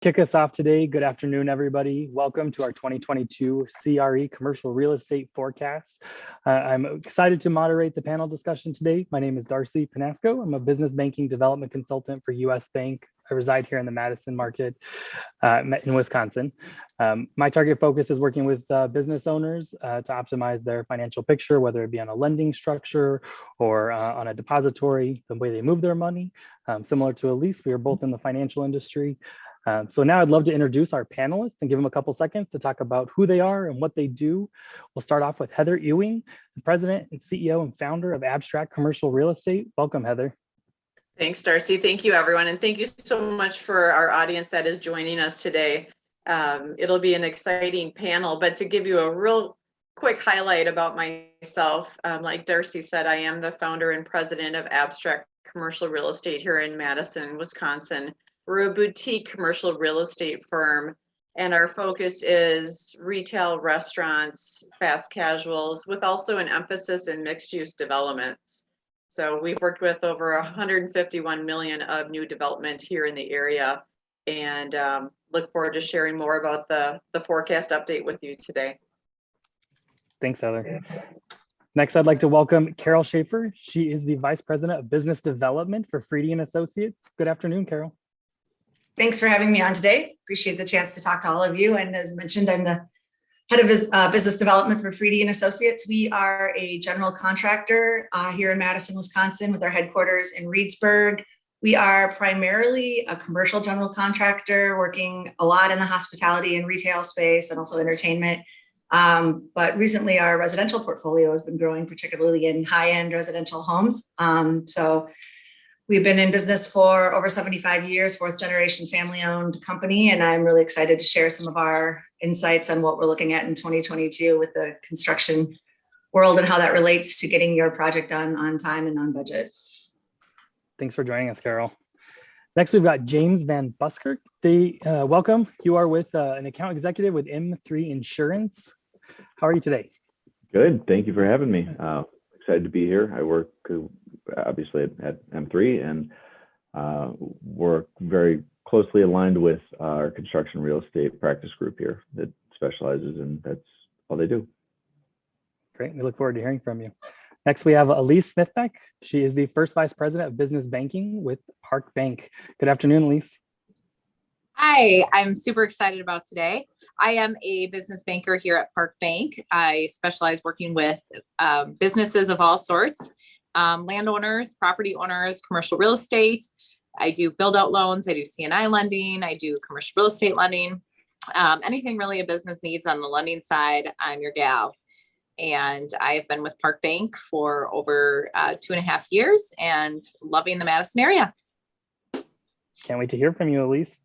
Kick us off today. Good afternoon, everybody. Welcome to our 2022 CRE Commercial Real Estate Forecast. I'm excited to moderate the panel discussion today. My name is Darcy Pinasco. I'm a business banking development consultant for US Bank. I reside here in the Madison market in Wisconsin. My target focus is working with business owners to optimize their financial picture, whether it be on a lending structure or on a depository, the way they move their money. Similar to Elise, we are both in the financial industry. So now I'd love to introduce our panelists and give them a couple seconds to talk about who they are and what they do. We'll start off with Heather Ewing, the president and CEO and founder of Abstract Commercial Real Estate. Welcome, Heather. Thanks, Darcy. Thank you, everyone. And thank you so much for our audience that is joining us today. It'll be an exciting panel, but to give you a real quick highlight about myself, like Darcy said, I am the founder and president of Abstract Commercial Real Estate here in Madison, Wisconsin. We're a boutique commercial real estate firm, and our focus is retail, restaurants, fast casuals, with also an emphasis in mixed-use developments. So we've worked with over 151 million of new development here in the area, and look forward to sharing more about the forecast update with you today. Thanks, Heather. Next, I'd like to welcome Carol Schaefer. She is the Vice President of Business Development for Freedy & Associates. Good afternoon, Carol. Thanks for having me on today. Appreciate the chance to talk to all of you. And as mentioned, I'm the head of business development for Freedy & Associates. We are a general contractor here in Madison, Wisconsin, with our headquarters in Reedsburg. We are primarily a commercial general contractor, working a lot in the hospitality and retail space and also entertainment. But recently our residential portfolio has been growing, particularly in high-end residential homes. So we've been in business for over 75 years, fourth generation family-owned company, and I'm really excited to share some of our insights on what we're looking at in 2022 with the construction world and how that relates to getting your project done on time and on budget. Thanks for joining us, Carol. Next, we've got James Van Buskirk. Welcome. You are with an account executive with M3 Insurance. How are you today? Good. Thank you for having me. Excited to be here. I work obviously at M3 and work very closely aligned with our construction real estate practice group here that specializes in that's all they do. Great. We look forward to hearing from you. Next, we have Elise Smithbeck. She is the first vice president of business banking with Park Bank. Good afternoon, Elise. Hi, I'm super excited about today. I am a business banker here at Park Bank. I specialize working with businesses of all sorts, landowners, property owners, commercial real estate. I do build out loans. I do C&I lending. I do commercial real estate lending. Anything really a business needs on the lending side, I'm your gal. And I've been with Park Bank for over 2.5 years and loving the Madison area. Can't wait to hear from you, Elise.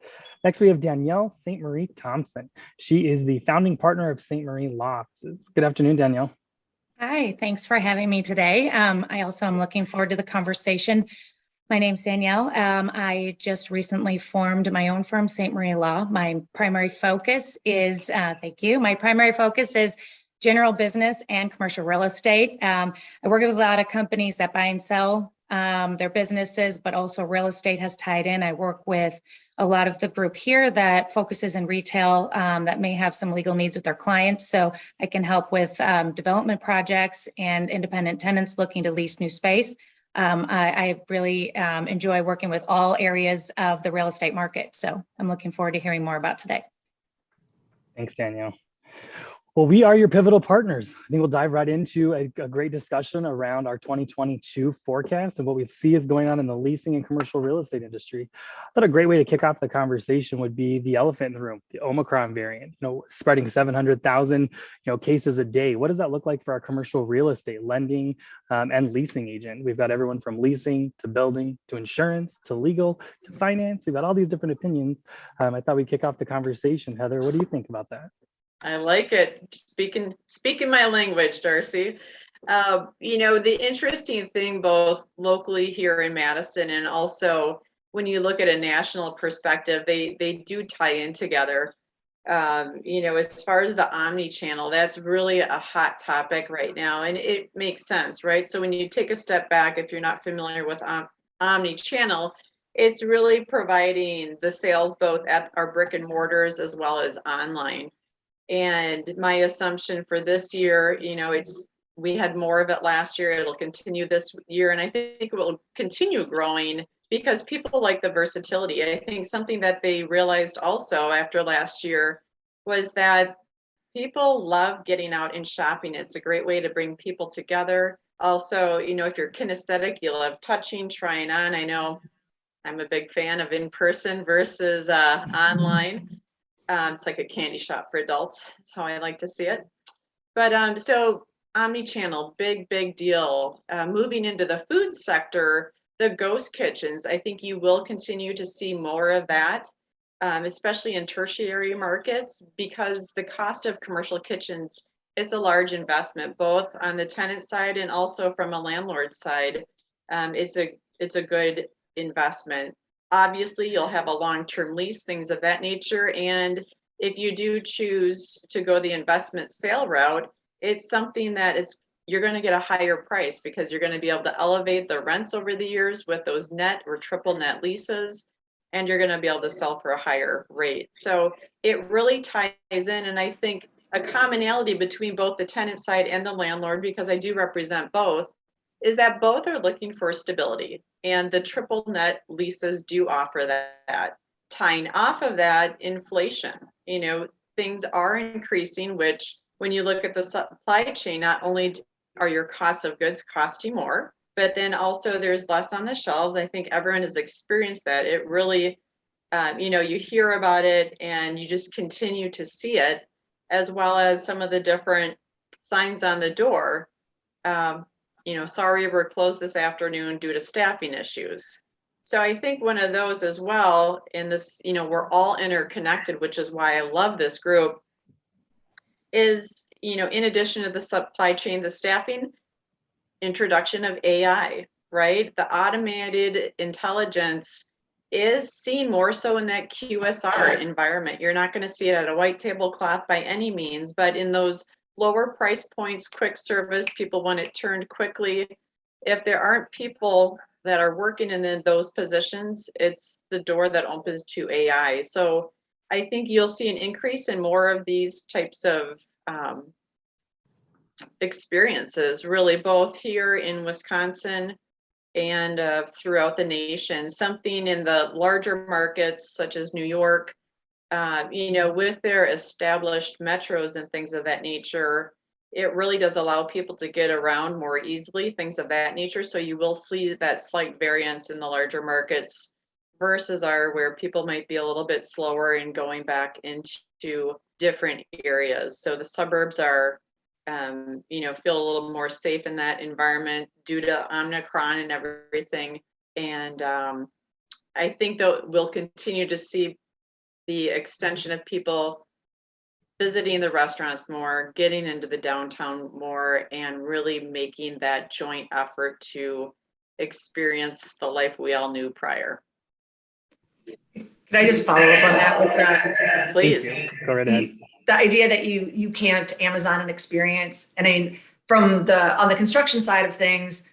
Next, we have Danielle St. Marie Thompson. She is the founding partner of St. Marie Law Offices. Good afternoon, Danielle. Hi, thanks for having me today. I also am looking forward to the conversation. My name's Danielle. I just recently formed my own firm, St. Marie Law. My primary focus is, thank you, my primary focus is general business and commercial real estate. I work with a lot of companies that buy and sell their businesses, but also real estate has tied in. I work with a lot of the group here that focuses in retail that may have some legal needs with their clients. So I can help with development projects and independent tenants looking to lease new space. I really enjoy working with all areas of the real estate market. So I'm looking forward to hearing more about today. Thanks, Danielle. Well, we are your pivotal partners. I think we'll dive right into a great discussion around our 2022 forecast and what we see is going on in the leasing and commercial real estate industry. I thought a great way to kick off the conversation would be the elephant in the room, the Omicron variant, spreading 700,000, cases a day. What does that look like for our commercial real estate lending and leasing agent? We've got everyone from leasing to building to insurance to legal to finance. We've got all these different opinions. I thought we'd kick off the conversation. Heather, what do you think about that? I like it. Speaking my language, Darcy. The interesting thing, both locally here in Madison and also when you look at a national perspective, they do tie in together. As far as the omni-channel, that's really a hot topic right now, and it makes sense, right? So when you take a step back, if you're not familiar with omni-channel, it's really providing the sales both at our brick and mortars as well as online. And my assumption for this year, we had more of it last year. It'll continue this year. And I think it will continue growing because people like the versatility. I think something that they realized also after last year was that people love getting out and shopping. It's a great way to bring people together. Also, if you're kinesthetic, you love touching, trying on. I know I'm a big fan of in-person versus online. It's like a candy shop for adults. That's how I like to see it. But so omni-channel, big deal. Moving into the food sector, the ghost kitchens, I think you will continue to see more of that, especially in tertiary markets, because the cost of commercial kitchens, it's a large investment, both on the tenant side and also from a landlord side. It's a good investment. Obviously, you'll have a long-term lease, things of that nature. And if you do choose to go the investment sale route, it's something that you're going to get a higher price because you're going to be able to elevate the rents over the years with those net or triple net leases, and you're going to be able to sell for a higher rate. So it really ties in. And I think a commonality between both the tenant side and the landlord, because I do represent both, is that both are looking for stability, and the triple net leases do offer that. Tying off of that, inflation, things are increasing, which when you look at the supply chain, not only are your costs of goods costing more, but then also there's less on the shelves. I think everyone has experienced that. It really, you hear about it and you just continue to see it, as well as some of the different signs on the door. Sorry, we're closed this afternoon due to staffing issues. So I think one of those as well, in this, we're all interconnected, which is why I love this group, is, in addition to the supply chain, the staffing, introduction of AI, right? The automated intelligence is seen more so in that QSR environment. You're not going to see it at a white tablecloth by any means, but in those lower price points, quick service, people want it turned quickly. If there aren't people that are working in those positions, it's the door that opens to AI. So I think you'll see an increase in more of these types of experiences, really, both here in Wisconsin and throughout the nation. Something in the larger markets such as New York, with their established metros and things of that nature, it really does allow people to get around more easily, things of that nature. So you will see that slight variance in the larger markets versus where people might be a little bit slower in going back into different areas. So the suburbs are, feel a little more safe in that environment due to Omicron and everything. And I think that we'll continue to see the extension of people visiting the restaurants more, getting into the downtown more, and really making that joint effort to experience the life we all knew prior. Could I just follow up on that with that? Please. Go right ahead. The idea that you can't Amazon an experience. And I mean, on the construction side of things,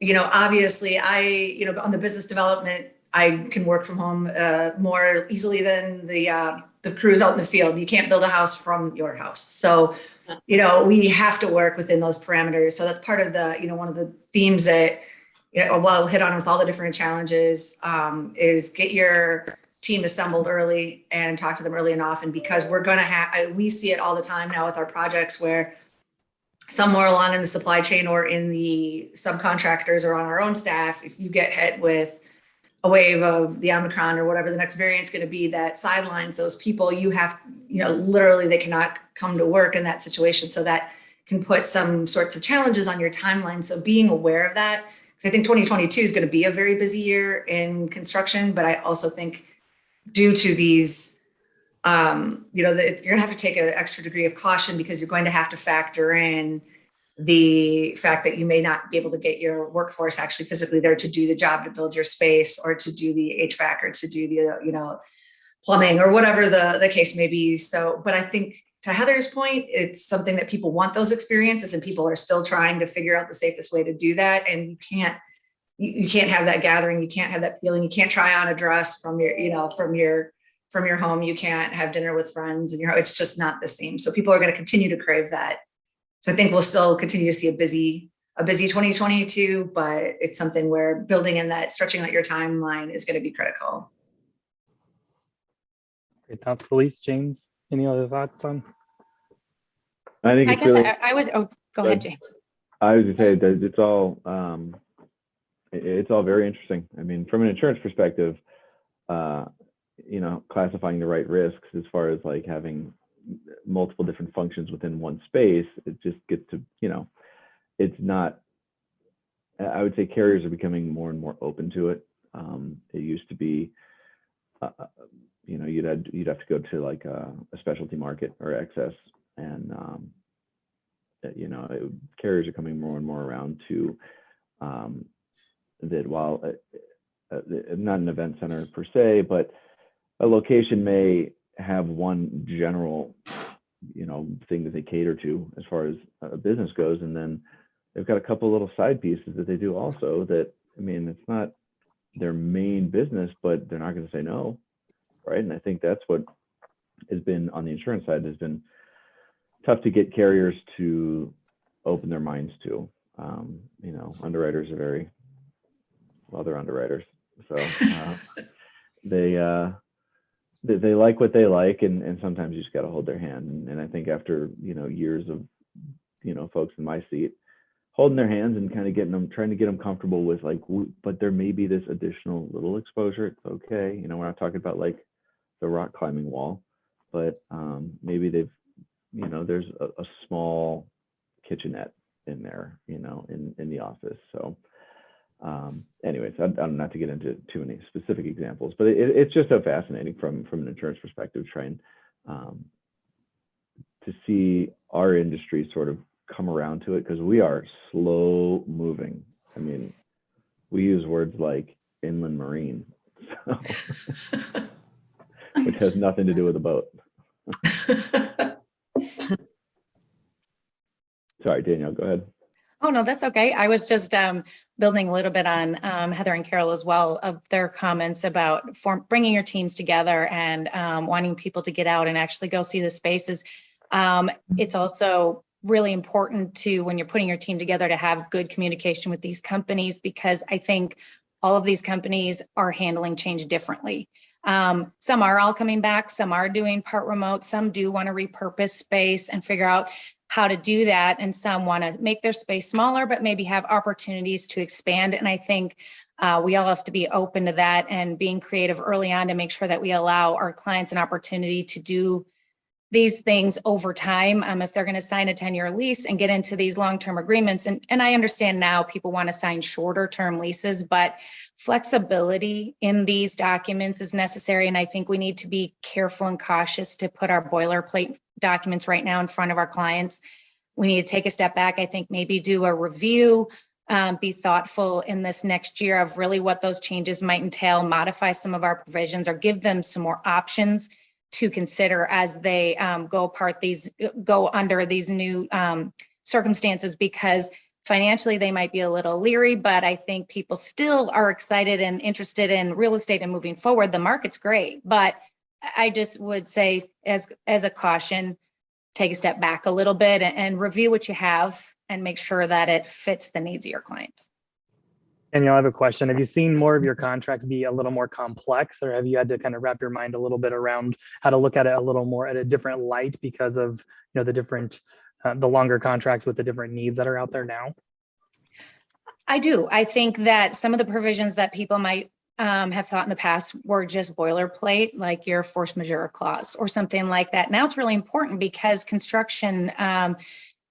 obviously on the business development, I can work from home more easily than the crews out in the field. You can't build a house from your house. So, we have to work within those parameters. So that's part of the, one of the themes that, I'll hit on with all the different challenges is get your team assembled early and talk to them early and often, because we're going to we see it all the time now with our projects where somewhere along in the supply chain or in the subcontractors or on our own staff, if you get hit with a wave of the Omicron or whatever the next variant's going to be that sidelines those people, literally they cannot come to work in that situation. So that can put some sorts of challenges on your timeline. So being aware of that, because I think 2022 is going to be a very busy year in construction, but I also think due to these, you're going to have to take an extra degree of caution, because you're going to have to factor in the fact that you may not be able to get your workforce actually physically there to do the job, to build your space, or to do the HVAC, or to do the, plumbing, or whatever the case may be. So, but I think to Heather's point, it's something that people want those experiences, and people are still trying to figure out the safest way to do that. And you can't you can't have that gathering. You can't have that feeling. You can't try on a dress from your, from your home. You can't have dinner with friends and it's just not the same. So people are going to continue to crave that. So I think we'll still continue to see a busy 2022, but it's something where building in that, stretching out your timeline is going to be critical. Great thoughts, Felice, James. Any other thoughts on? I think I it's guess really, I was, oh, go ahead, James. I was going to say that it's all very interesting. I mean, from an insurance perspective, classifying the right risks as far as like having multiple different functions within one space, it just gets to, it's not, I would say carriers are becoming more and more open to it. It used to be, you'd have to go to like a specialty market or excess, and carriers are coming more and more around to that. While not an event center per se, but a location may have one general, thing that they cater to as far as a business goes, and then they've got a couple little side pieces that they do also. That, I mean, it's not their main business, but they're not going to say no, right? And I think that's what has been on the insurance side, has been tough to get carriers to open their minds to. Underwriters are very, well, they're underwriters, so they like what they like, and sometimes you just got to hold their hand. And I think after years of folks in my seat holding their hands and kind of trying to get them comfortable with like, but there may be this additional little exposure. It's okay. We're not talking about like the rock climbing wall, but maybe they've, there's a small kitchenette in there, in the office. So anyways, I'm not to get into too many specific examples, but it's just so fascinating from an insurance perspective, trying to see our industry sort of come around to it, because we are slow moving. I mean, we use words like inland marine, so, which has nothing to do with a boat. Sorry, Danielle, go ahead. Oh, no, that's okay. I was just building a little bit on Heather and Carol as well, of their comments about bringing your teams together and wanting people to get out and actually go see the spaces. It's also really important to, when you're putting your team together, to have good communication with these companies, because I think all of these companies are handling change differently. Some are all coming back, some are doing part remote, some do want to repurpose space and figure out how to do that, and some want to make their space smaller, but maybe have opportunities to expand. And I think we all have to be open to that and being creative early on to make sure that we allow our clients an opportunity to do these things over time. If they're going to sign a 10-year lease and get into these long-term agreements, and I understand now people want to sign shorter term leases, but flexibility in these documents is necessary. And I think we need to be careful and cautious to put our boilerplate documents right now in front of our clients. We need to take a step back. I think maybe do a review, be thoughtful in this next year of really what those changes might entail, modify some of our provisions, or give them some more options to consider as they go under these new circumstances, because financially they might be a little leery, but I think people still are excited and interested in real estate and moving forward. The market's great, but I just would say as a caution, take a step back a little bit and review what you have and make sure that it fits the needs of your clients. And I have a question. Have you seen more of your contracts be a little more complex, or have you had to kind of wrap your mind a little bit around how to look at it a little more at a different light because of the different, the longer contracts with the different needs that are out there now? I do. I think that some of the provisions that people might have thought in the past were just boilerplate, like your force majeure clause or something like that. Now it's really important because construction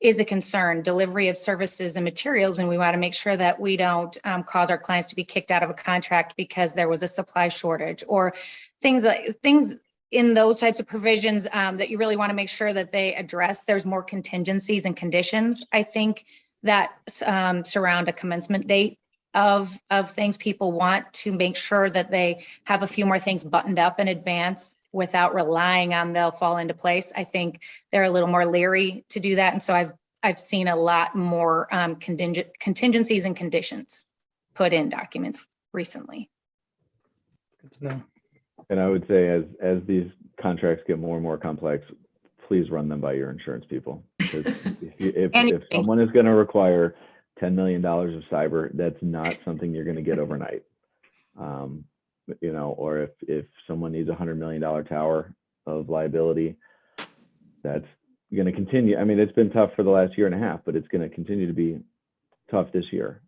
is a concern, delivery of services and materials, and we want to make sure that we don't cause our clients to be kicked out of a contract because there was a supply shortage, or things in those types of provisions that you really want to make sure that they address. There's more contingencies and conditions, I think, that surround a commencement date of things. People want to make sure that they have a few more things buttoned up in advance without relying on they'll fall into place. I think they're a little more leery to do that. And so I've seen a lot more contingencies and conditions. put in documents recently. Good to know. And I would say as these contracts get more and more complex, please run them by your insurance people. Because if someone is going to require $10 million of cyber, that's not something you're going to get overnight. Or if someone needs a $100 million tower of liability, that's going to continue. I mean, it's been tough for the last year and a half, but it's going to continue to be tough this year.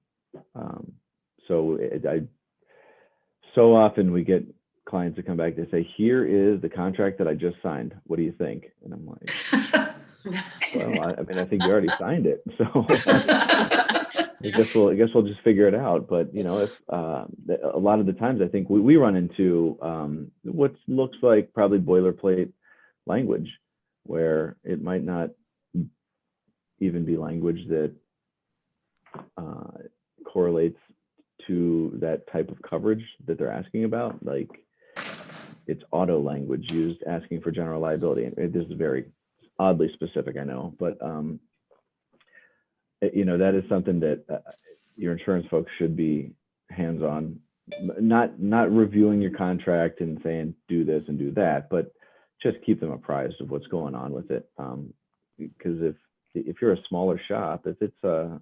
So often we get clients that come back to say, here is the contract that I just signed. What do you think? And I'm like, well, I think you already signed it. So I guess we'll just figure it out. But, if a lot of the times I think we run into what looks like probably boilerplate language, where it might not even be language that correlates to that type of coverage that they're asking about. Like, it's auto language used asking for general liability. And this is very oddly specific, I know, but that is something that your insurance folks should be hands-on, not reviewing your contract and saying do this and do that, but just keep them apprised of what's going on with it. Because if you're a smaller shop, if it's a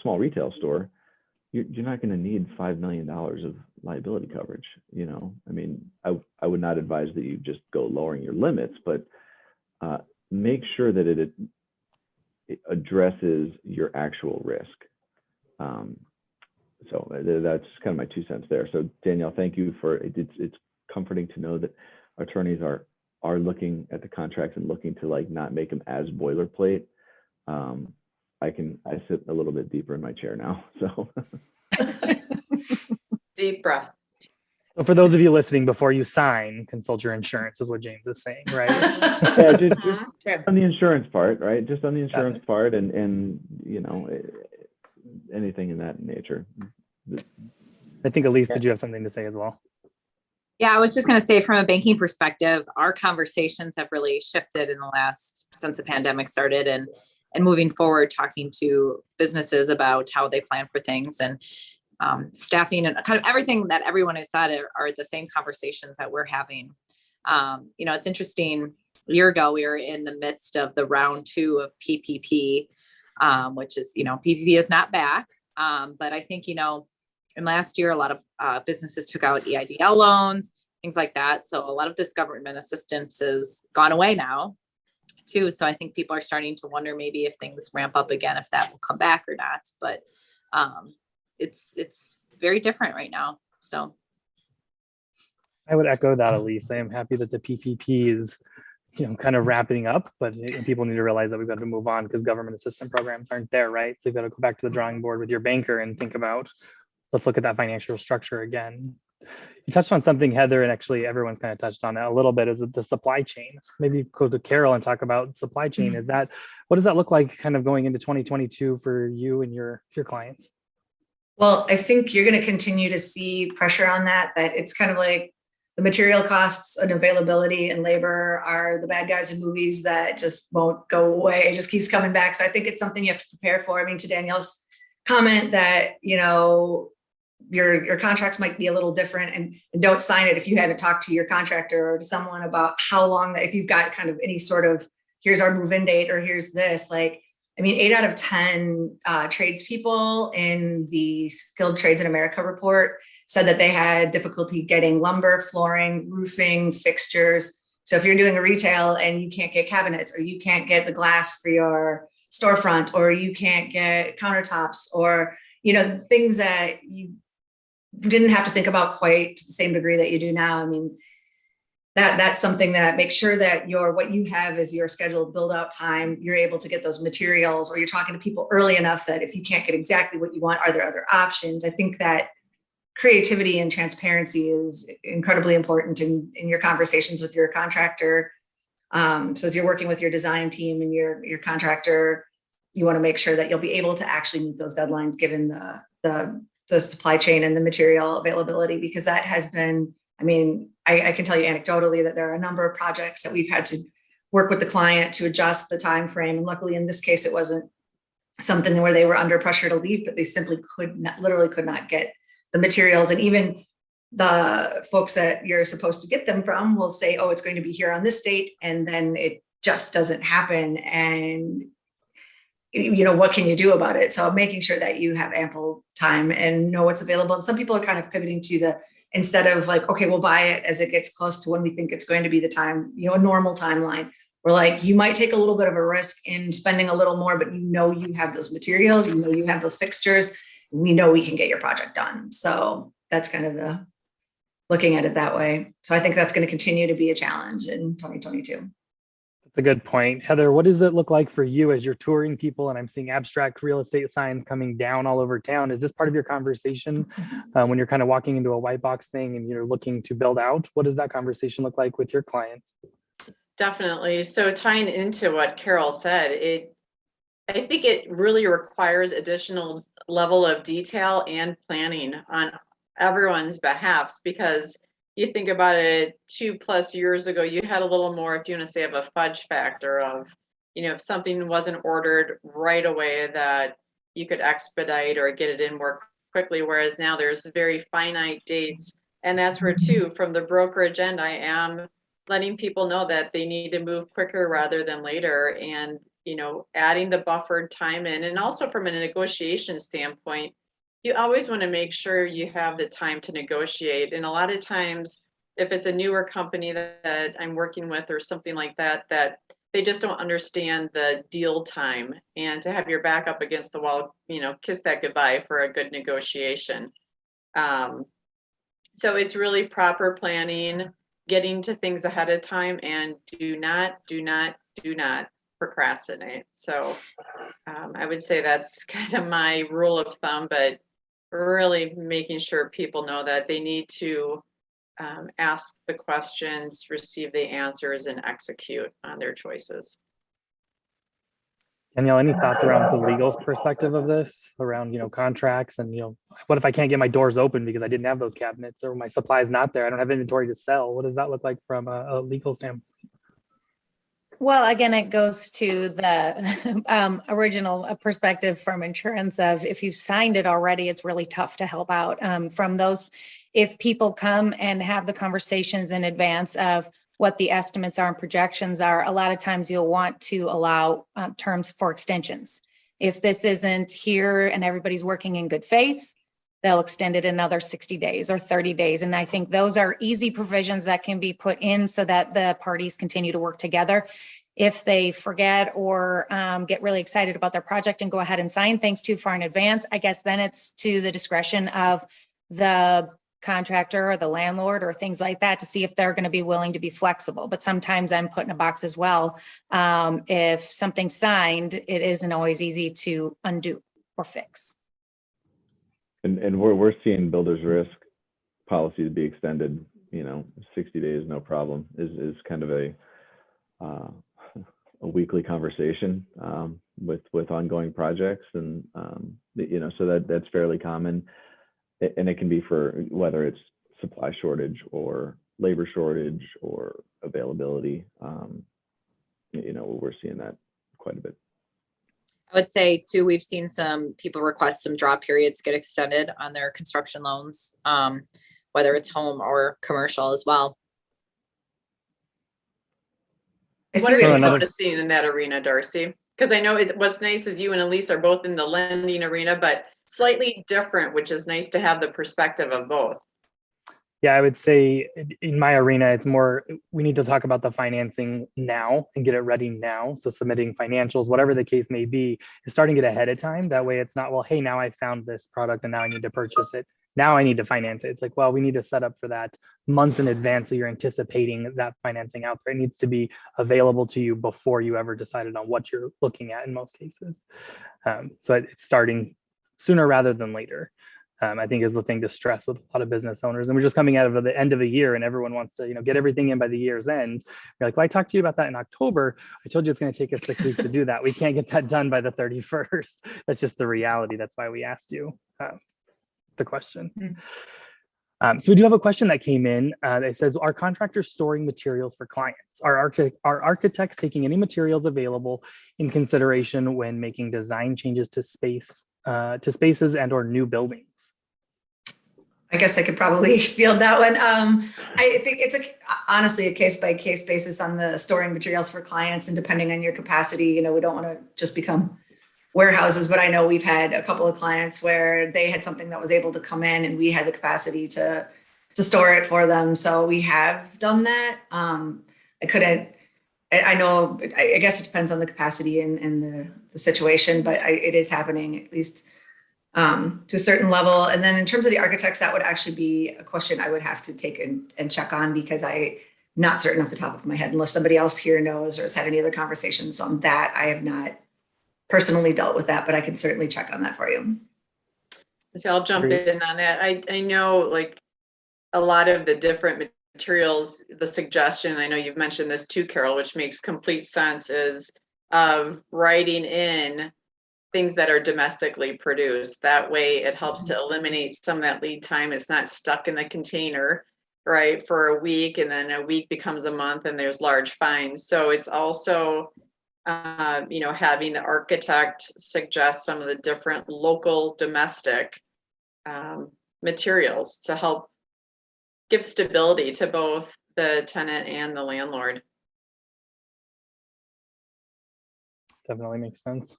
small retail store, you're not going to need $5 million of liability coverage. I would not advise that you just go lowering your limits, but make sure that it addresses your actual risk. So that's kind of my 2 cents there. So Danielle, thank you for it. It's comforting to know that attorneys are looking at the contracts and looking to not make them as boilerplate. I sit a little bit deeper in my chair now. So Deep breath. So for those of you listening, before you sign, consult your insurance is what James is saying, right? yeah, just on the insurance part, right? Just on the insurance part and anything in that nature. I think Elise, did you have something to say as well? Yeah, I was just going to say, from a banking perspective, our conversations have really shifted in the since the pandemic started, and moving forward, talking to businesses about how they plan for things, and staffing, and kind of everything that everyone has said are the same conversations that we're having. It's interesting. A year ago, we were in the midst of the round 2 of PPP, which is, PPP is not back. But I think, and last year, a lot of businesses took out EIDL loans, things like that. So a lot of this government assistance has gone away now too. So I think people are starting to wonder maybe if things ramp up again, if that will come back or not. But it's very different right now. So I would echo that, Elise. I am happy that the PPP is, kind of wrapping up, but people need to realize that we've got to move on because government assistance programs aren't there, right? So you've got to go back to the drawing board with your banker and think about, let's look at that financial structure again. You touched on something, Heather, and actually everyone's kind of touched on that a little bit, is the supply chain. Maybe go to Carol and talk about supply chain. What does that look like kind of going into 2022 for you and your clients? Well, I think you're going to continue to see pressure on that it's kind of like the material costs and availability and labor are the bad guys in movies that just won't go away. It just keeps coming back. So I think it's something you have to prepare for. I mean, to Danielle's comment that, your contracts might be a little different, and don't sign it if you haven't talked to your contractor or to someone about how long, if you've got kind of any sort of, here's our move-in date, or here's this, 8 out of 10 tradespeople in the Skilled Trades in America report said that they had difficulty getting lumber, flooring, roofing, fixtures. So if you're doing a retail and you can't get cabinets, or you can't get the glass for your storefront, or you can't get countertops, or, things that you didn't have to think about quite to the same degree that you do now. I mean, that's something that makes sure that what you have is your scheduled build out time. You're able to get those materials, or you're talking to people early enough that if you can't get exactly what you want, are there other options? I think that creativity and transparency is incredibly important in your conversations with your contractor. So as you're working with your design team and your contractor, you want to make sure that you'll be able to actually meet those deadlines given the supply chain and the material availability, because that has been, I can tell you anecdotally that there are a number of projects that we've had to work with the client to adjust the time frame. And luckily in this case, it wasn't something where they were under pressure to leave, but they simply literally could not get the materials. And even the folks that you're supposed to get them from will say, oh, it's going to be here on this date. And then it just doesn't happen. And, what can you do about it? So making sure that you have ample time and know what's available. And some people are kind of pivoting to instead of like, okay, we'll buy it as it gets close to when we think it's going to be the time, a normal timeline. We're like, you might take a little bit of a risk in spending a little more, but you have those materials, you have those fixtures, and we know we can get your project done. So that's kind of the looking at it that way. So I think that's going to continue to be a challenge in 2022. That's a good point. Heather, what does it look like for you as you're touring people and I'm seeing abstract real estate signs coming down all over town? Is this part of your conversation when you're kind of walking into a white box thing and you're looking to build out? What does that conversation look like with your clients? Definitely. So tying into what Carol said, I think it really requires additional level of detail and planning on everyone's behalf, because you think about it, 2+ years ago, you had a little more, if you want to say, of a fudge factor of, if something wasn't ordered right away, that you could expedite or get it in more quickly. Whereas now there's very finite dates. And that's where too, from the brokerage end, I am letting people know that they need to move quicker rather than later, and adding the buffered time in. And also from a negotiation standpoint, you always want to make sure you have the time to negotiate. And a lot of times, if it's a newer company that I'm working with or something like that, that they just don't understand the deal time, and to have your back up against the wall, kiss that goodbye for a good negotiation. So it's really proper planning, getting to things ahead of time, and do not procrastinate. So I would say that's kind of my rule of thumb, but really making sure people know that they need to ask the questions, receive the answers, and execute on their choices. Danielle, any thoughts around the legal perspective of this, around contracts and what if I can't get my doors open because I didn't have those cabinets, or my supply is not there, I don't have inventory to sell? What does that look like from a legal standpoint? Well, again, it goes to the original perspective from insurance of if you've signed it already, it's really tough to help out from those. If people come and have the conversations in advance of what the estimates are and projections are, a lot of times you'll want to allow terms for extensions. If this isn't here and everybody's working in good faith, they'll extend it another 60 days or 30 days. And I think those are easy provisions that can be put in so that the parties continue to work together. If they forget or get really excited about their project and go ahead and sign things too far in advance, I guess then it's to the discretion of the contractor or the landlord or things like that to see if they're going to be willing to be flexible. But sometimes I'm put in a box as well. If something's signed, it isn't always easy to undo or fix. And we're seeing builder's risk policies be extended, 60 days, no problem, is kind of a weekly conversation with ongoing projects. And, so that's fairly common. And it can be for whether it's supply shortage or labor shortage or availability. We're seeing that quite a bit. I would say too, we've seen some people request some draw periods get extended on their construction loans, whether it's home or commercial as well. What are you noticing in that arena, Darcy? Because I know what's nice is you and Elise are both in the lending arena, but slightly different, which is nice to have the perspective of both. Yeah, I would say in my arena, it's more, we need to talk about the financing now and get it ready now. So submitting financials, whatever the case may be, is starting it ahead of time. That way it's not, well, hey, now I found this product and now I need to purchase it. Now I need to finance it. It's like, well, we need to set up for that months in advance. So you're anticipating that financing out there. It needs to be available to you before you ever decided on what you're looking at in most cases. So it's starting sooner rather than later. I think is the thing to stress with a lot of business owners. And we're just coming out of the end of a year and everyone wants to, get everything in by the year's end. You're like, well, I talked to you about that in October. I told you it's going to take us 6 weeks to do that. We can't get that done by the 31st. That's just the reality. That's why we asked you the question. So we do have a question that came in that says, are contractors storing materials for clients? Are architects taking any materials available in consideration when making design changes to spaces and or new buildings? I guess I could probably field that one. I think it's honestly a case by case basis on the storing materials for clients, and depending on your capacity, we don't want to just become warehouses, but I know we've had a couple of clients where they had something that was able to come in and we had the capacity to store it for them. So we have done that. I guess it depends on the capacity and the situation, but it is happening at least to a certain level. And then in terms of the architects, that would actually be a question I would have to take and check on, because I'm not certain off the top of my head, unless somebody else here knows or has had any other conversations on that. I have not personally dealt with that, but I can certainly check on that for you. So I'll jump in on that. I know, like, a lot of the different materials, the suggestion, I know you've mentioned this too, Carol, which makes complete sense, is of writing in things that are domestically produced. That way it helps to eliminate some of that lead time. It's not stuck in the container, right, for a week, and then a week becomes a month and there's large fines. So it's also having the architect suggest some of the different local domestic materials to help give stability to both the tenant and the landlord. Definitely makes sense.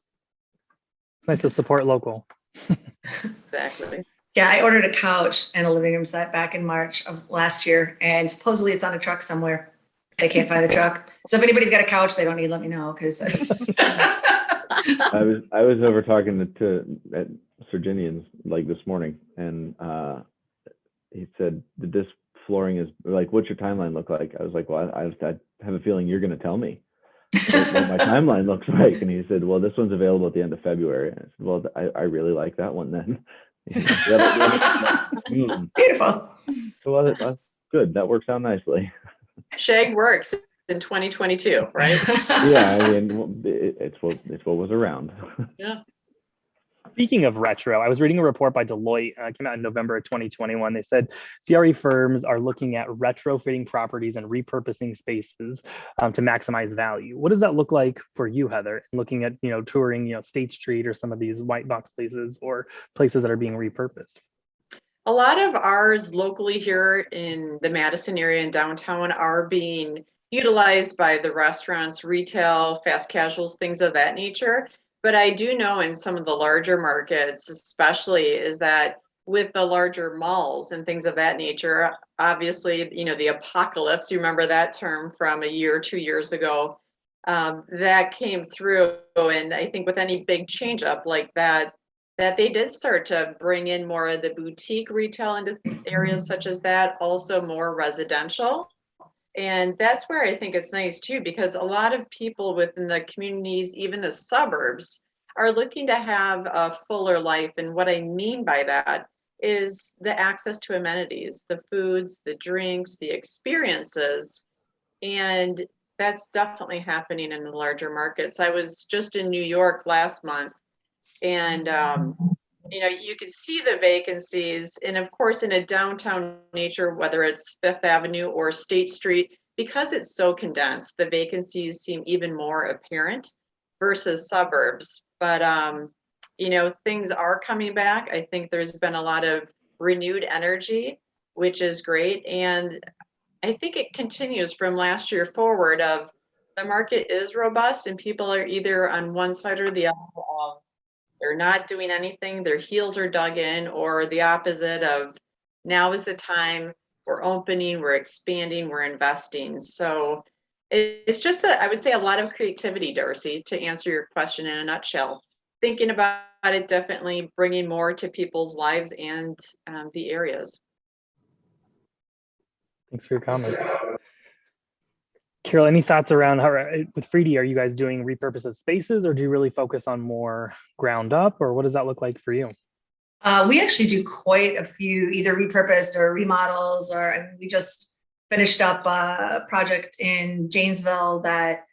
It's nice to support local. Exactly. Yeah, I ordered a couch and a living room set back in March of last year, and supposedly it's on a truck somewhere. They can't find the truck. So if anybody's got a couch, they don't need to let me know, because I was over talking at Surginian's like this morning, and he said, "This flooring is like, what's your timeline look like?" I was like, "Well, I have a feeling you're going to tell me what my timeline looks like." And he said, "Well, this one's available at the end of February." And I said, "Well, I really like that one then." Beautiful. So that's good. That works out nicely. Shag works in 2022, right? Yeah, I mean, it's what was around. Yeah. Speaking of retro, I was reading a report by Deloitte, came out in November of 2021. They said CRE firms are looking at retrofitting properties and repurposing spaces to maximize value. What does that look like for you, Heather? Looking at, touring, State Street or some of these white box places or places that are being repurposed. A lot of ours locally here in the Madison area and downtown are being utilized by the restaurants, retail, fast casuals, things of that nature. But I do know in some of the larger markets, especially, is that with the larger malls and things of that nature, obviously, the apocalypse, you remember that term from a year or 2 years ago, that came through. And I think with any big change up like that they did start to bring in more of the boutique retail into areas such as that, also more residential. And that's where I think it's nice too, because a lot of people within the communities, even the suburbs, are looking to have a fuller life. And what I mean by that is the access to amenities, the foods, the drinks, the experiences. And that's definitely happening in the larger markets. I was just in New York last month, and you can see the vacancies, and of course in a downtown nature, whether it's Fifth Avenue or State Street, because it's so condensed, the vacancies seem even more apparent versus suburbs. But things are coming back. I think there's been a lot of renewed energy, which is great, and I think it continues from last year forward. Of the market is robust, and people are either on one side or the other of they're not doing anything, their heels are dug in, or the opposite of now is the time, we're opening, we're expanding, we're investing. So it's just I would say a lot of creativity, Darcy, to answer your question in a nutshell. Thinking about it differently, bringing more to people's lives and the areas. Thanks for your comment. Carol, any thoughts around how with Freedy, are you guys doing repurposed spaces, or do you really focus on more ground up, or what does that look like for you? We actually do quite a few either repurposed or remodels, we just finished up a project in Janesville that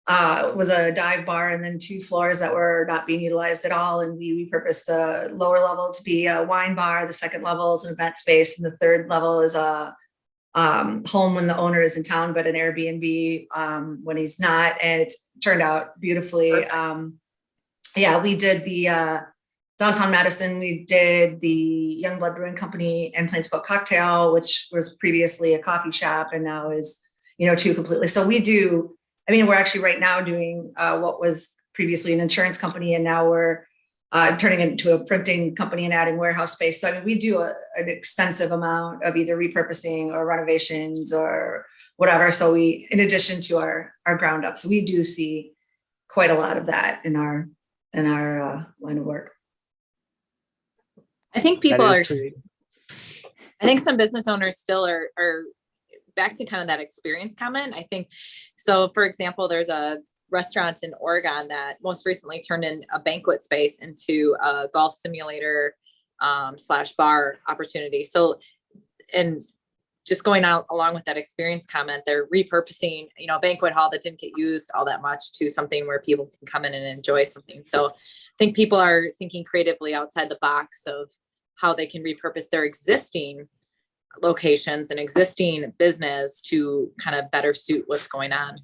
was a dive bar and then 2 floors that were not being utilized at all. And we repurposed the lower level to be a wine bar. The second level is an event space. And the third level is a home when the owner is in town, but an Airbnb when he's not. And it turned out beautifully. Yeah, we did the downtown Madison. We did the Youngblood Brewing Company and Plains Boat Cocktail, which was previously a coffee shop and now is, 2 completely. So we do, we're actually right now doing what was previously an insurance company, and now we're turning it into a printing company and adding warehouse space. So we do an extensive amount of either repurposing or renovations or whatever. So we, in addition to our ground ups, we do see quite a lot of that in our line of work. I think I think some business owners still are back to kind of that experience comment. I think, so for example, there's a restaurant in Oregon that most recently turned in a banquet space into a golf simulator / bar opportunity. So, and just going out along with that experience comment, they're repurposing, a banquet hall that didn't get used all that much to something where people can come in and enjoy something. So I think people are thinking creatively outside the box of how they can repurpose their existing locations and existing business to kind of better suit what's going on.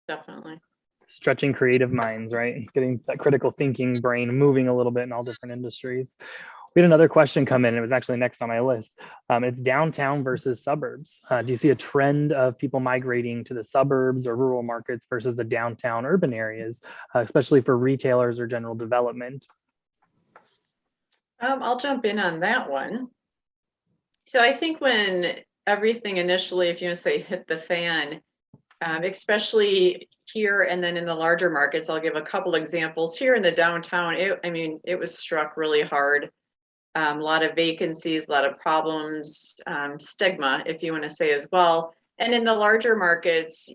Definitely. Stretching creative minds, right? It's getting that critical thinking brain moving a little bit in all different industries. We had another question come in. It was actually next on my list. It's downtown versus suburbs. Do you see a trend of people migrating to the suburbs or rural markets versus the downtown urban areas, especially for retailers or general development? I'll jump in on that one. So I think when everything initially, if you want to say hit the fan, especially here and then in the larger markets, I'll give a couple examples. Here in the downtown, it was struck really hard. A lot of vacancies, a lot of problems, stigma, if you want to say as well. And in the larger markets,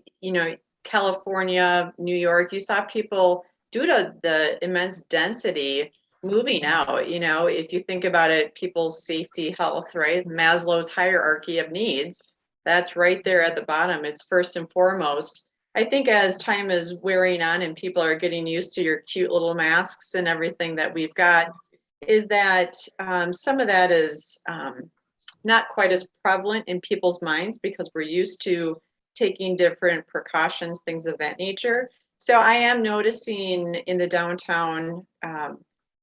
California, New York, you saw people, due to the immense density, moving out. If you think about it, people's safety, health, right? Maslow's hierarchy of needs, that's right there at the bottom. It's first and foremost. I think as time is wearing on and people are getting used to your cute little masks and everything that we've got, is that some of that is not quite as prevalent in people's minds because we're used to taking different precautions, things of that nature. So I am noticing in the downtown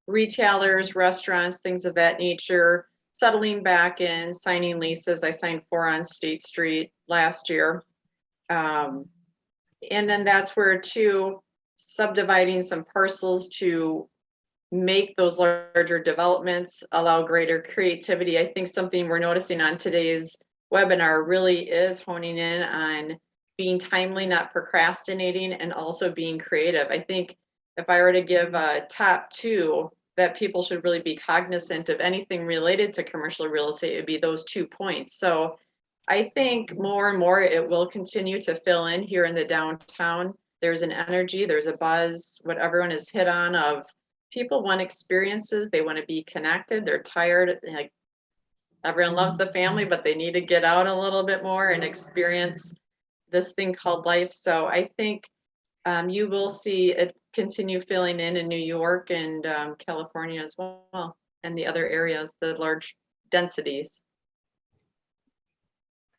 retailers, restaurants, things of that nature, settling back in, signing leases. I signed 4 on State Street last year. And then that's where too, subdividing some parcels to make those larger developments, allow greater creativity. I think something we're noticing on today's webinar really is honing in on being timely, not procrastinating, and also being creative. I think if I were to give a top 2 that people should really be cognizant of anything related to commercial real estate, it would be those 2 points. So I think more and more it will continue to fill in here in the downtown. There's an energy, there's a buzz, what everyone has hit on of people want experiences, they want to be connected, they're tired, like everyone loves the family, but they need to get out a little bit more and experience this thing called life. So I think you will see it continue filling in New York and California as well, and the other areas, the large densities.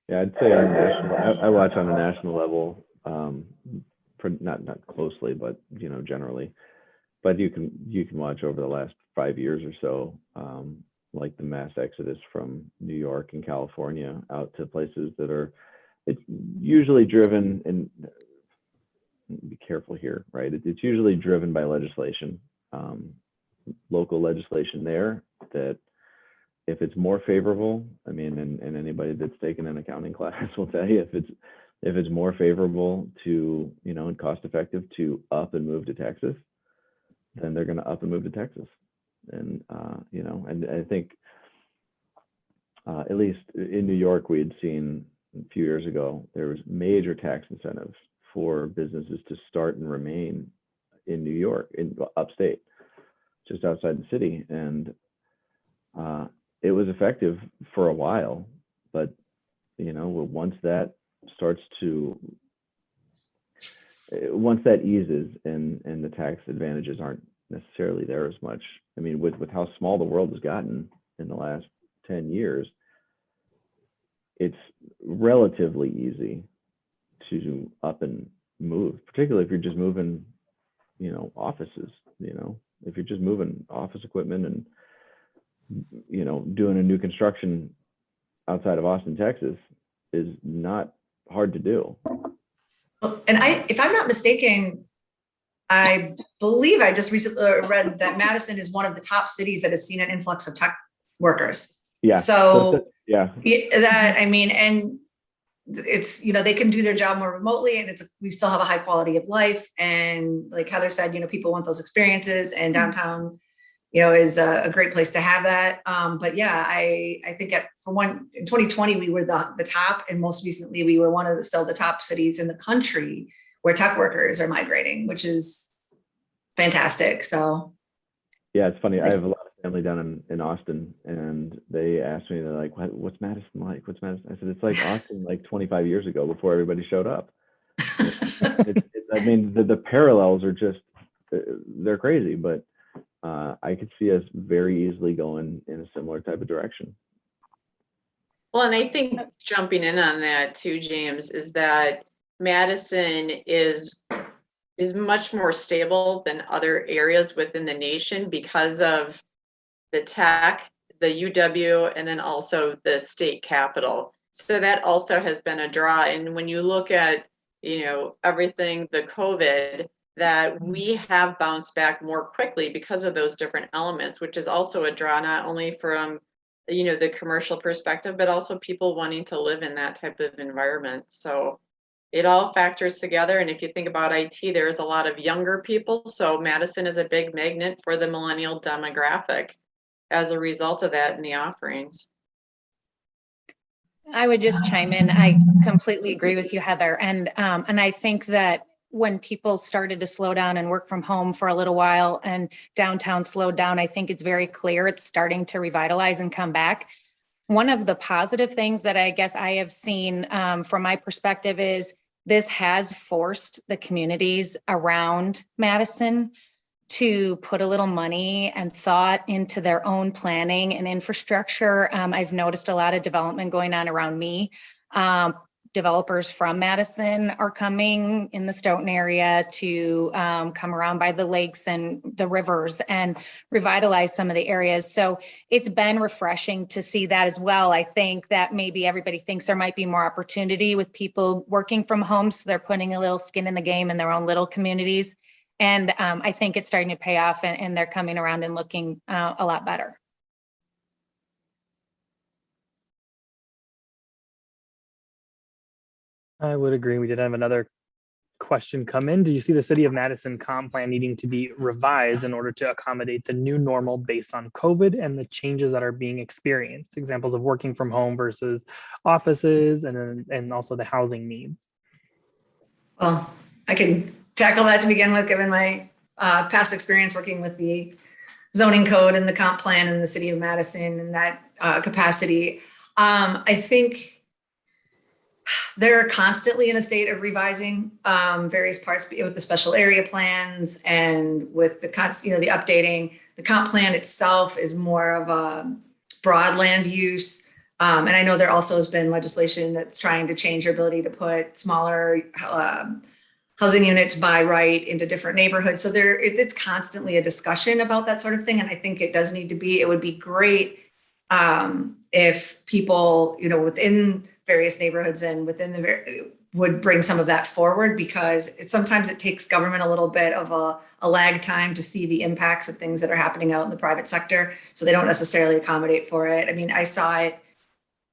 Yeah, I'd say on national, I watch on a national level, not closely, but generally. But you can watch over the last 5 years or so, like the mass exodus from New York and California out to places that are, it's usually driven, and be careful here, right? It's usually driven by legislation, local legislation there that if it's more favorable, and anybody that's taken an accounting class will tell you, if it's more favorable to, and cost effective to up and move to Texas, then they're going to up and move to Texas. And, and I think at least in New York, we had seen a few years ago, there was major tax incentives for businesses to start and remain in New York, in upstate, just outside the city. And it was effective for a while, but, once that starts to once that eases and the tax advantages aren't necessarily there as much. I mean, with how small the world has gotten in the last 10 years, it's relatively easy to up and move, particularly if you're just moving, offices, if you're just moving office equipment and, doing a new construction outside of Austin, Texas is not hard to do. And if I'm not mistaken, I believe I just recently read that Madison is one of the top cities that has seen an influx of tech workers. Yeah. So yeah, and it's, they can do their job more remotely, and we still have a high quality of life. And like Heather said, people want those experiences, and downtown, is a great place to have that. But yeah, I think in 2020, we were the top, and most recently we were still the top cities in the country where tech workers are migrating, which is fantastic. So yeah, it's funny. I have a lot of family down in Austin, and they asked me, they're like, what's Madison like? What's Madison? I said, it's like Austin like 25 years ago before everybody showed up. The parallels are just, they're crazy, but I could see us very easily going in a similar type of direction. Well, and I think jumping in on that too, James, is that Madison is much more stable than other areas within the nation because of the tech, the UW, and then also the state capital. So that also has been a draw. And when you look at, everything, the COVID, that we have bounced back more quickly because of those different elements, which is also a draw, not only from, the commercial perspective, but also people wanting to live in that type of environment. So it all factors together. And if you think about IT, there's a lot of younger people. So Madison is a big magnet for the millennial demographic as a result of that in the offerings. I would just chime in. I completely agree with you, Heather. And I think that when people started to slow down and work from home for a little while and downtown slowed down, I think it's very clear it's starting to revitalize and come back. One of the positive things that I guess I have seen from my perspective is this has forced the communities around Madison to put a little money and thought into their own planning and infrastructure. I've noticed a lot of development going on around me. Developers from Madison are coming in the Stoughton area to come around by the lakes and the rivers and revitalize some of the areas. So it's been refreshing to see that as well. I think that maybe everybody thinks there might be more opportunity with people working from home, so they're putting a little skin in the game in their own little communities. And I think it's starting to pay off, and they're coming around and looking a lot better. I would agree. We did have another question come in. Do you see the City of Madison comp plan needing to be revised in order to accommodate the new normal based on COVID and the changes that are being experienced? Examples of working from home versus offices, and also the housing needs. Well, I can tackle that to begin with, given my past experience working with the zoning code and the comp plan in the City of Madison in that capacity. I think they're constantly in a state of revising various parts with the special area plans and with the the updating. The comp plan itself is more of a broad land use. And I know there also has been legislation that's trying to change your ability to put smaller housing units by right into different neighborhoods. So it's constantly a discussion about that sort of thing. And I think it does need to be, it would be great if people, within various neighborhoods and within would bring some of that forward, because sometimes it takes government a little bit of a lag time to see the impacts of things that are happening out in the private sector. So they don't necessarily accommodate for it. I mean, I saw it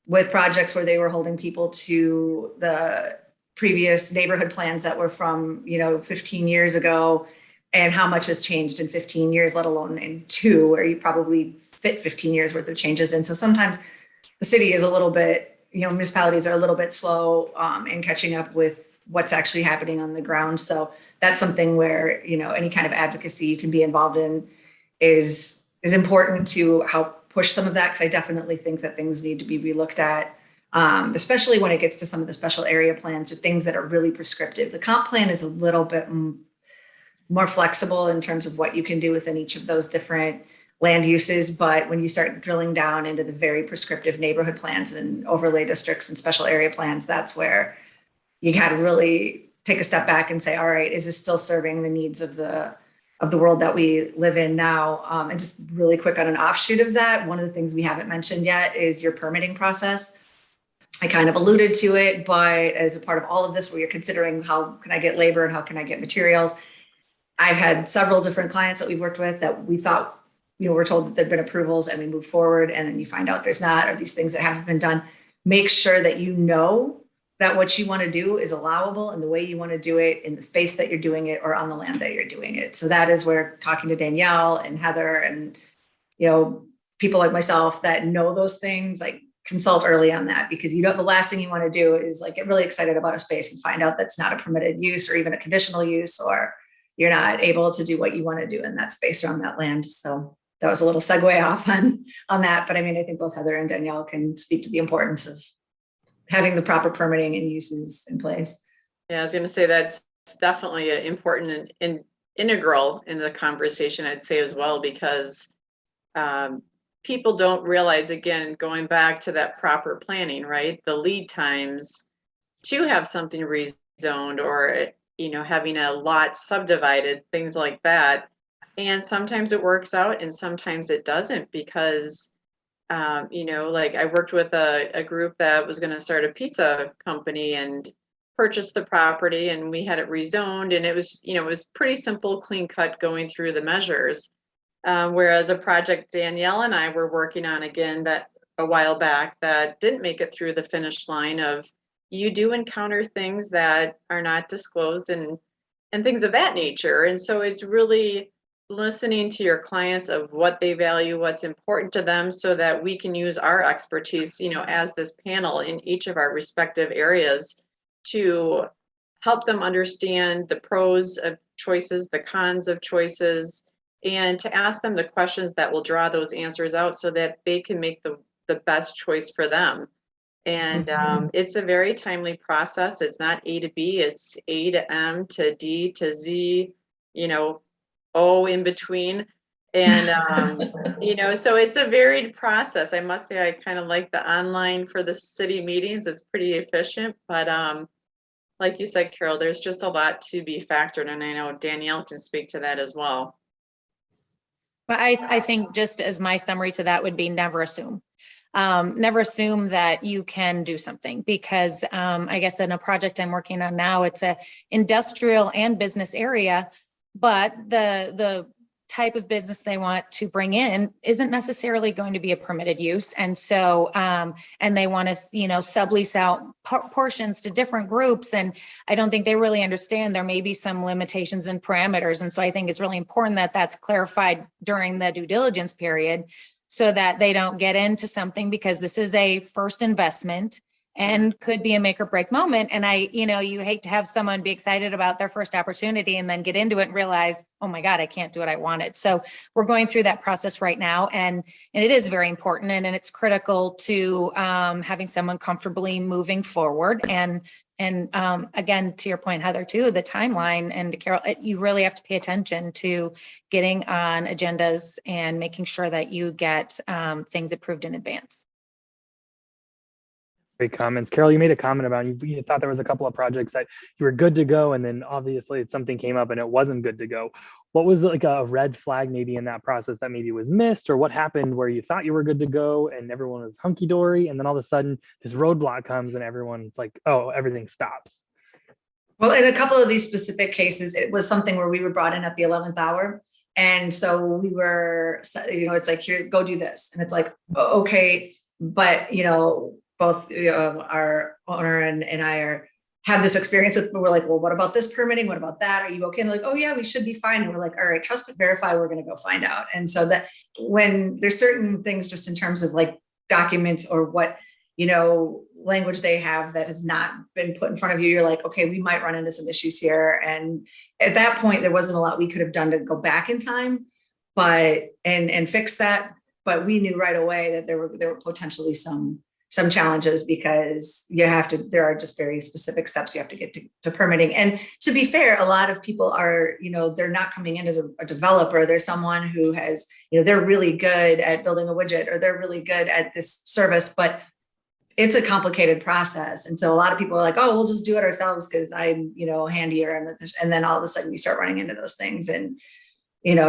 with projects where they were holding people to the previous neighborhood plans that were from, 15 years ago, and how much has changed in 15 years, let alone in 2, where you probably fit 15 years worth of changes in. So sometimes the city is a little bit, municipalities are a little bit slow in catching up with what's actually happening on the ground. So that's something where, any kind of advocacy you can be involved in is important to help push some of that, because I definitely think that things need to be relooked at especially when it gets to some of the special area plans or things that are really prescriptive. The comp plan is a little bit more flexible in terms of what you can do within each of those different land uses. But when you start drilling down into the very prescriptive neighborhood plans and overlay districts and special area plans, that's where you got to really take a step back and say, all right, is this still serving the needs of the world that we live in now? And just really quick on an offshoot of that, one of the things we haven't mentioned yet is your permitting process. I kind of alluded to it, but as a part of all of this, where you're considering how can I get labor and how can I get materials, I've had several different clients that we've worked with that we thought, we're told that there've been approvals and we move forward and then you find out there's not, or these things that haven't been done. Make sure that you know that what you want to do is allowable and the way you want to do it in the space that you're doing it or on the land that you're doing it. So that is where talking to Danielle and Heather and, people like myself that know those things, like consult early on that, because the last thing you want to do is like get really excited about a space and find out that's not a permitted use or even a conditional use, or you're not able to do what you want to do in that space or on that land. So that was a little segue off on that. But I mean, I think both Heather and Danielle can speak to the importance of having the proper permitting and uses in place. Yeah, I was going to say that's definitely an important and integral in the conversation, I'd say as well, because people don't realize, again, going back to that proper planning, right? The lead times to have something rezoned or, having a lot subdivided, things like that. And sometimes it works out and sometimes it doesn't because, like I worked with a group that was going to start a pizza company and purchase the property, and we had it rezoned, and it was, it was pretty simple, clean cut going through the measures. Whereas a project Danielle and I were working on again that a while back that didn't make it through the finish line of, you do encounter things that are not disclosed and things of that nature. And so it's really listening to your clients of what they value, what's important to them, so that we can use our expertise, as this panel in each of our respective areas to help them understand the pros of choices, the cons of choices, and to ask them the questions that will draw those answers out so that they can make the best choice for them. And it's a very timely process. It's not A to B, it's A to M to D to Z, O in between. And, so it's a varied process. I must say, I kind of like the online for the city meetings. It's pretty efficient, but like you said, Carol, there's just a lot to be factored. And I know Danielle can speak to that as well. But I think just as my summary to that would be never assume. Never assume that you can do something, because I guess in a project I'm working on now, it's a industrial and business area, but the type of business they want to bring in isn't necessarily going to be a permitted use. And so, and they want to, sublease out portions to different groups. And I don't think they really understand there may be some limitations and parameters. And so I think it's really important that that's clarified during the due diligence period, so that they don't get into something, because this is a first investment and could be a make or break moment. And you hate to have someone be excited about their first opportunity and then get into it and realize, oh my God, I can't do what I wanted. So we're going through that process right now. And it is very important. And it's critical to having someone comfortably moving forward. And again, to your point, Heather, too, the timeline, and Carol, you really have to pay attention to getting on agendas and making sure that you get things approved in advance. Great comments. Carol, you made a comment about you thought there was a couple of projects that you were good to go, and then obviously something came up and it wasn't good to go. What was like a red flag maybe in that process that maybe was missed, or what happened where you thought you were good to go and everyone was hunky-dory, and then all of a sudden this roadblock comes and everyone's like, oh, everything stops? Well, in a couple of these specific cases, it was something where we were brought in at the 11th hour. And so we were, it's like, here, go do this. And it's like, okay, but, both our owner and I have this experience with, we're like, well, what about this permitting? What about that? Are you okay? And they're like, oh yeah, we should be fine. And we're like, all right, trust but verify, we're going to go find out. And so that when there's certain things just in terms of like documents or what, language they have that has not been put in front of you, you're like, okay, we might run into some issues here. And at that point, there wasn't a lot we could have done to go back in time, but, and fix that. But we knew right away that there were potentially some some challenges because there are just very specific steps you have to get to permitting. And to be fair, a lot of people are, they're not coming in as a developer. There's someone who has, they're really good at building a widget, or they're really good at this service, but it's a complicated process. And so a lot of people are like, oh, we'll just do it ourselves because I'm, handier. And then all of a sudden you start running into those things. And,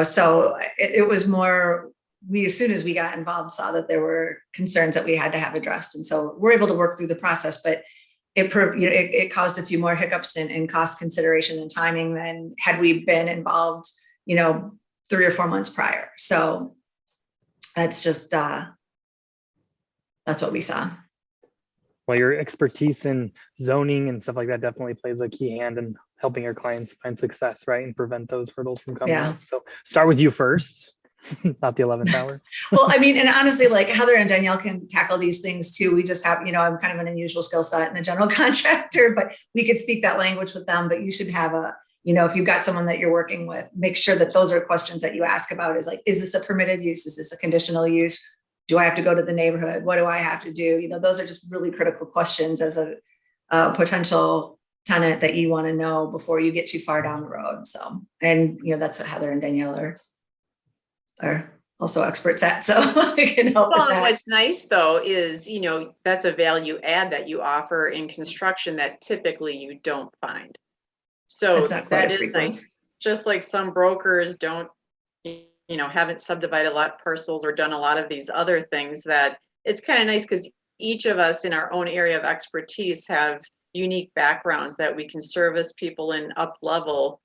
so it was more, as soon as we got involved, saw that there were concerns that we had to have addressed. And so we're able to work through the process, but it caused a few more hiccups in cost consideration and timing than had we been involved, 3 or 4 months prior. So that's just, that's what we saw. Well, your expertise in zoning and stuff like that definitely plays a key hand in helping your clients find success, right? And prevent those hurdles from coming up. So start with you first, not the 11th hour. Well, I mean, and honestly, like Heather and Danielle can tackle these things too. We just have, I'm kind of an unusual skill set and a general contractor, but we could speak that language with them. But you should have if you've got someone that you're working with, make sure that those are questions that you ask about is like, is this a permitted use? Is this a conditional use? Do I have to go to the neighborhood? What do I have to do? Those are just really critical questions as a potential tenant that you want to know before you get too far down the road. So, and that's what Heather and Danielle are also experts at. So I can help with that. What's nice though is, that's a value add that you offer in construction that typically you don't find. So that is nice. Just like some brokers don't, haven't subdivided a lot of parcels or done a lot of these other things, that it's kind of nice because each of us in our own area of expertise have unique backgrounds that we can service people in up level,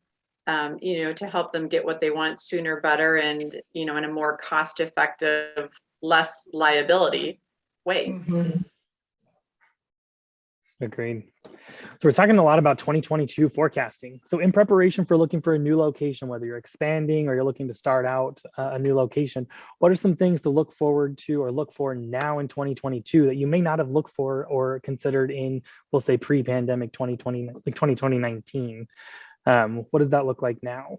to help them get what they want sooner, better, and, in a more cost effective, less liability way. Mm-hmm. Agreed. So we're talking a lot about 2022 forecasting. So in preparation for looking for a new location, whether you're expanding or you're looking to start out a new location, what are some things to look forward to or look for now in 2022 that you may not have looked for or considered in, we'll say, pre-pandemic 2020, like 2019? What does that look like now?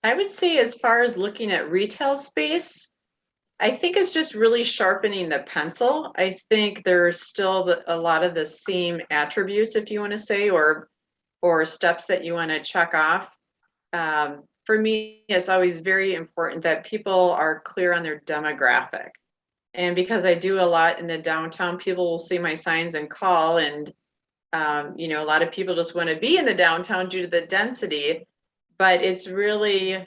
I would say as far as looking at retail space, I think it's just really sharpening the pencil. I think there's still a lot of the same attributes, if you want to say, or steps that you want to check off. For me, it's always very important that people are clear on their demographic. And because I do a lot in the downtown, people will see my signs and call. And, a lot of people just want to be in the downtown due to the density. But it's really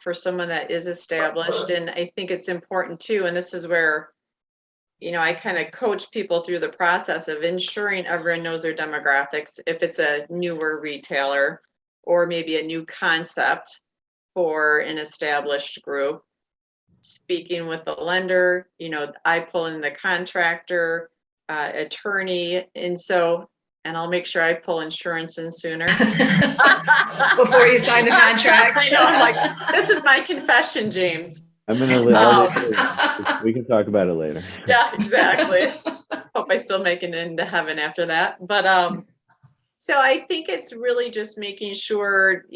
for someone that is established. And I think it's important too. And this is where, I kind of coach people through the process of ensuring everyone knows their demographics. If it's a newer retailer or maybe a new concept for an established group, speaking with the lender, I pull in the contractor, attorney. And I'll make sure I pull insurance in sooner. Before you sign the contract. I know, I'm like, this is my confession, James. I'm in we can talk about it later. Yeah, exactly. Hope I still make it into heaven after that. But so I think it's really just making sure,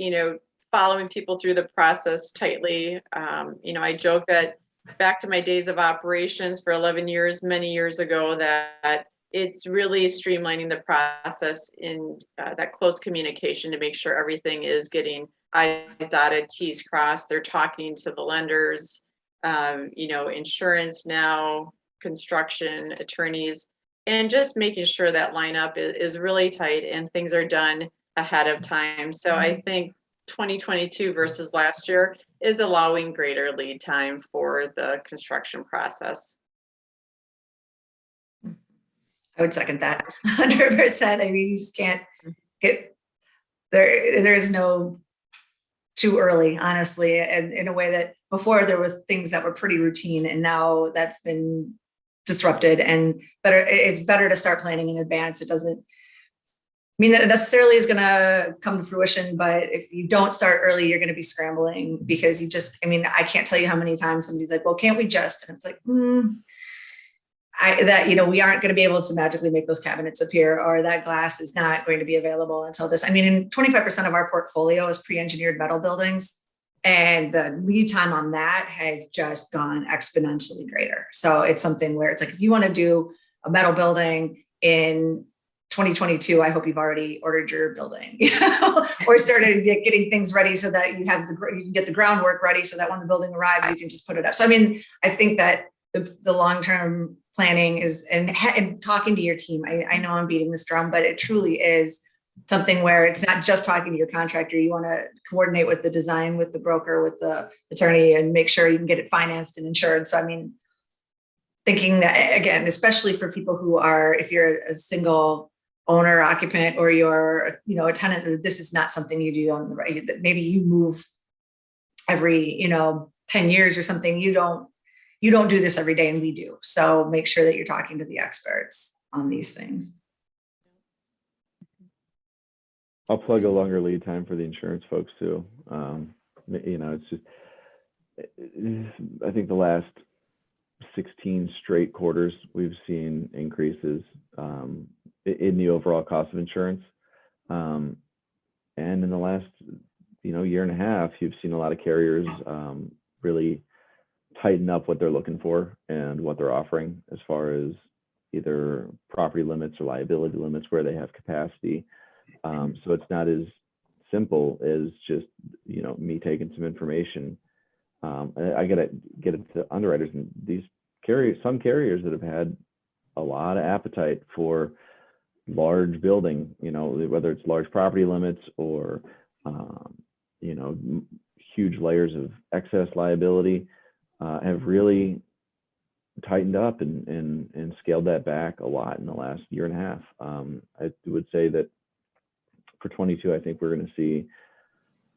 following people through the process tightly. I joke that back to my days of operations for 11 years, many years ago, that it's really streamlining the process in that close communication to make sure everything is getting I's dotted, T's crossed. They're talking to the lenders, insurance now, construction, attorneys, and just making sure that lineup is really tight and things are done ahead of time. So I think 2022 versus last year is allowing greater lead time for the construction process. I would second that 100%. I mean, you just can't get there. There is no too early, honestly, and in a way that before there was things that were pretty routine, and now that's been disrupted. And it's better to start planning in advance. It doesn't mean that it necessarily is going to come to fruition, but if you don't start early, you're going to be scrambling because I can't tell you how many times somebody's like, well, can't we just? And it's like, we aren't going to be able to magically make those cabinets appear, or that glass is not going to be available until this. 25% of our portfolio is pre-engineered metal buildings. And the lead time on that has just gone exponentially greater. So it's something where it's like, if you want to do a metal building in 2022, I hope you've already ordered your building, or started getting things ready so that you can get the groundwork ready so that when the building arrives, you can just put it up. So, I mean, I think that the long-term planning is, and talking to your team, I know I'm beating this drum, but it truly is something where it's not just talking to your contractor. You want to coordinate with the design, with the broker, with the attorney, and make sure you can get it financed and insured. So, I mean, thinking that, again, especially for people who are, if you're a single owner occupant, or you're, a tenant, this is not something you do on the right, that maybe you move every, 10 years or something. You don't do this every day, and we do. So make sure that you're talking to the experts on these things. I'll plug a longer lead time for the insurance folks too. It's just, I think the last 16 straight quarters, we've seen increases in the overall cost of insurance. And in the last, year and a half, you've seen a lot of carriers really tighten up what they're looking for and what they're offering as far as either property limits or liability limits where they have capacity. So it's not as simple as just, me taking some information. I gotta get it to underwriters, and these some carriers that have had a lot of appetite for large building, whether it's large property limits or, huge layers of excess liability, have really tightened up and scaled that back a lot in the last year and a half. I would say that for 22, I think we're going to see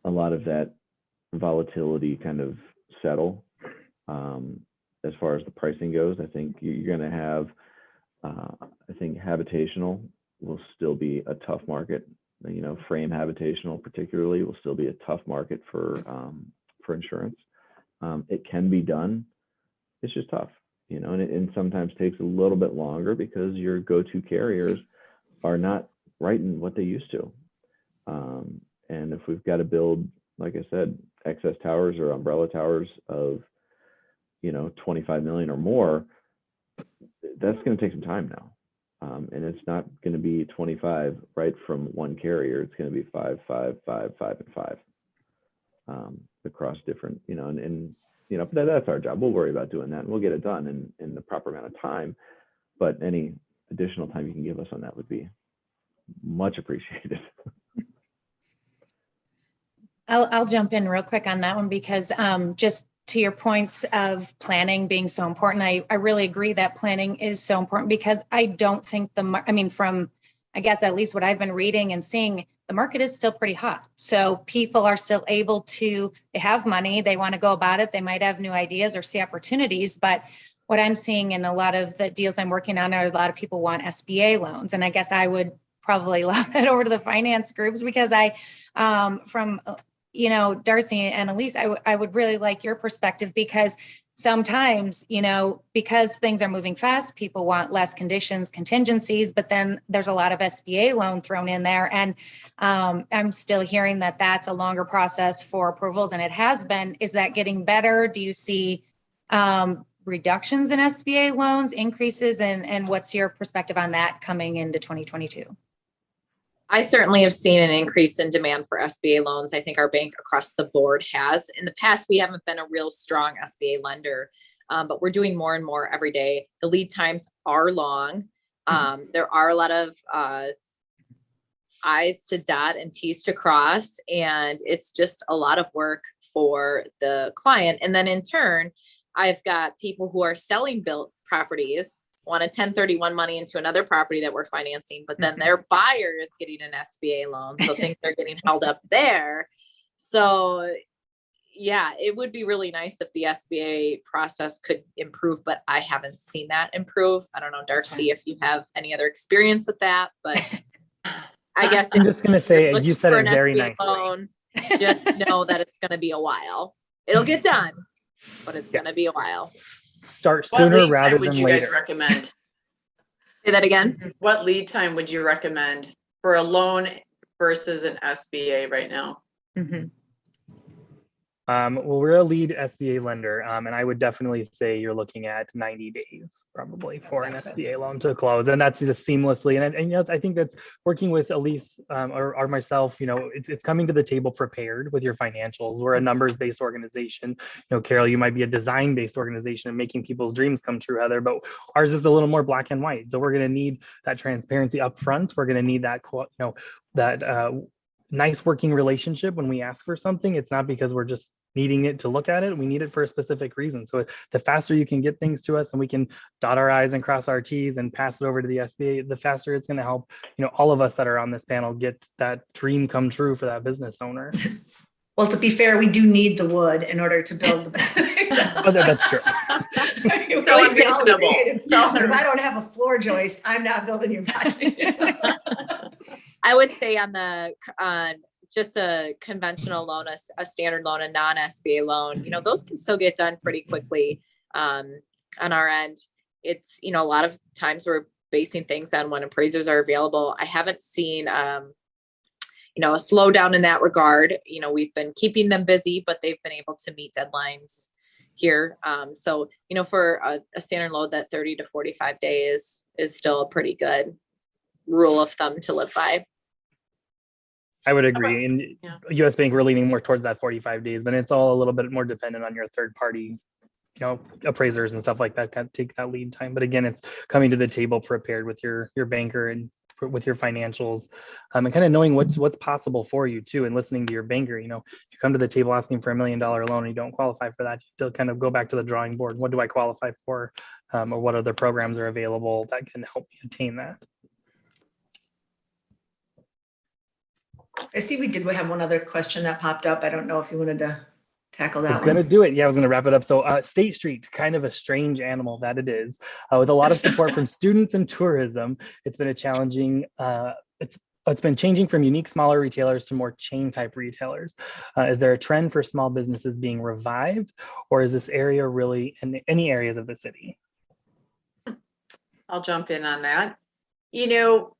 a lot of that volatility kind of settle. As far as the pricing goes, I think you're going to have, I think habitational will still be a tough market. Frame habitational particularly will still be a tough market for insurance. It can be done. It's just tough, and sometimes takes a little bit longer because your go-to carriers are not writing what they used to. And if we've got to build, like I said, excess towers or umbrella towers of, 25 million or more, that's going to take some time now. And it's not going to be 25 right from one carrier. It's going to be 5, 5, 5, 5, and 5 across different, but that's our job. We'll worry about doing that, and we'll get it done in the proper amount of time. But any additional time you can give us on that would be much appreciated. I'll jump in real quick on that one, because just to your points of planning being so important, I really agree that planning is so important, because I don't think from, I guess, at least what I've been reading and seeing, the market is still pretty hot. So people are still able to, they have money, they want to go about it. They might have new ideas or see opportunities, but what I'm seeing in a lot of the deals I'm working on are a lot of people want SBA loans. And I guess I would probably lob that over to the finance groups, because Darcy and Elise, I would really like your perspective, because sometimes, because things are moving fast, people want less conditions, contingencies, but then there's a lot of SBA loan thrown in there. And I'm still hearing that that's a longer process for approvals, and it has been. Is that getting better? Do you see reductions in SBA loans, increases, and what's your perspective on that coming into 2022? I certainly have seen an increase in demand for SBA loans. I think our bank across the board has. In the past, we haven't been a real strong SBA lender, but we're doing more and more every day. The lead times are long. There are a lot of I's to dot and T's to cross, and it's just a lot of work for the client. And then in turn, I've got people who are selling built properties, want a 1031 money into another property that we're financing, but then their buyer is getting an SBA loan. So things are getting held up there. So yeah, it would be really nice if the SBA process could improve, but I haven't seen that improve. I don't know, Darcy, if you have any other experience with that, but I guess I'm just going to say, you said it very nicely. Just know that it's going to be a while. It'll get done, but it's going to be a while. Start sooner rather than later. What lead time would you guys recommend? Say that again. What lead time would you recommend for a loan versus an SBA right now? Well, we're a lead SBA lender, and I would definitely say you're looking at 90 days probably for an SBA loan to close, and that's just seamlessly. And you know, I think that's working with Elise or myself. You know, it's coming to the table prepared with your financials. We're a numbers-based organization. You know, Carol, you might be a design-based organization and making people's dreams come true, Heather, but ours is a little more black and white. So we're going to need that transparency up front. We're going to need that, you know, that nice working relationship when we ask for something. It's not because we're just needing it to look at it. We need it for a specific reason. So the faster you can get things to us and we can dot our I's and cross our T's and pass it over to the SBA, the faster it's going to help, you know, all of us that are on this panel get that dream come true for that business owner. Well, to be fair, we do need the wood in order to build the. Oh, that's true. So unreasonable. If I don't have a floor joist, I'm not building your patio. I would say on the just a conventional loan, a standard loan, a non-SBA loan, you know, those can still get done pretty quickly on our end. It's, you know, a lot of times we're basing things on when appraisers are available. I haven't seen, you know, a slowdown in that regard. You know, we've been keeping them busy, but they've been able to meet deadlines here. So, you know, for a standard loan, that 30 to 45 days is still a pretty good rule of thumb to live by. I would agree. In US Bank, we're leaning more towards that 45 days, but it's all a little bit more dependent on your third party, you know, appraisers and stuff like that kind of take that lead time. But again, it's coming to the table prepared with your banker and with your financials, and kind of knowing what's possible for you too, and listening to your banker. You know, if you come to the table asking for $1 million loan and you don't qualify for that, you still kind of go back to the drawing board. What do I qualify for, or what other programs are available that can help me attain that? I see we have one other question that popped up. I don't know if you wanted to tackle that I was going to do it. Yeah, I was going to wrap it up. So State Street, kind of a strange animal that it is, with a lot of support from students and tourism. It's been a challenging, it's been changing from unique smaller retailers to more chain type retailers. Is there a trend for small businesses being revived, or is this area really in any areas of the city? I'll jump in on that. You know,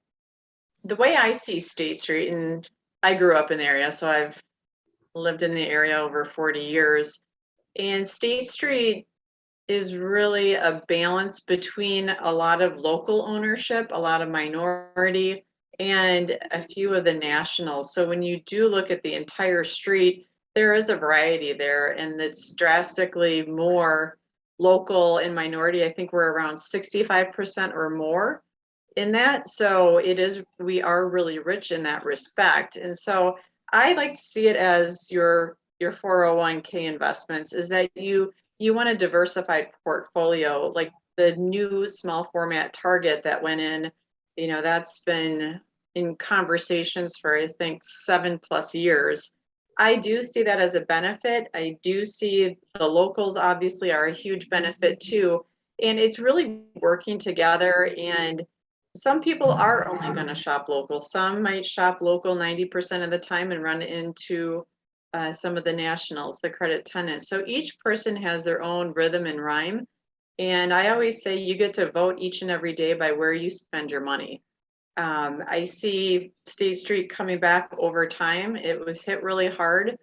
the way I see State Street, and I grew up in the area, so I've lived in the area over 40 years. And State Street is really a balance between a lot of local ownership, a lot of minority, and a few of the nationals. So when you do look at the entire street, there is a variety there, and it's drastically more local and minority. I think we're around 65% or more in that. So we are really rich in that respect. And so I like to see it as your 401k investments, is that you want a diversified portfolio. Like the new small format Target that went in, you know, that's been in conversations for, I think, 7+ years. I do see that as a benefit. I do see the locals obviously are a huge benefit too. And it's really working together. And some people are only going to shop local. Some might shop local 90% of the time and run into some of the nationals, the credit tenants. So each person has their own rhythm and rhyme. And I always say you get to vote each and every day by where you spend your money. I see State Street coming back over time. It was hit really hard.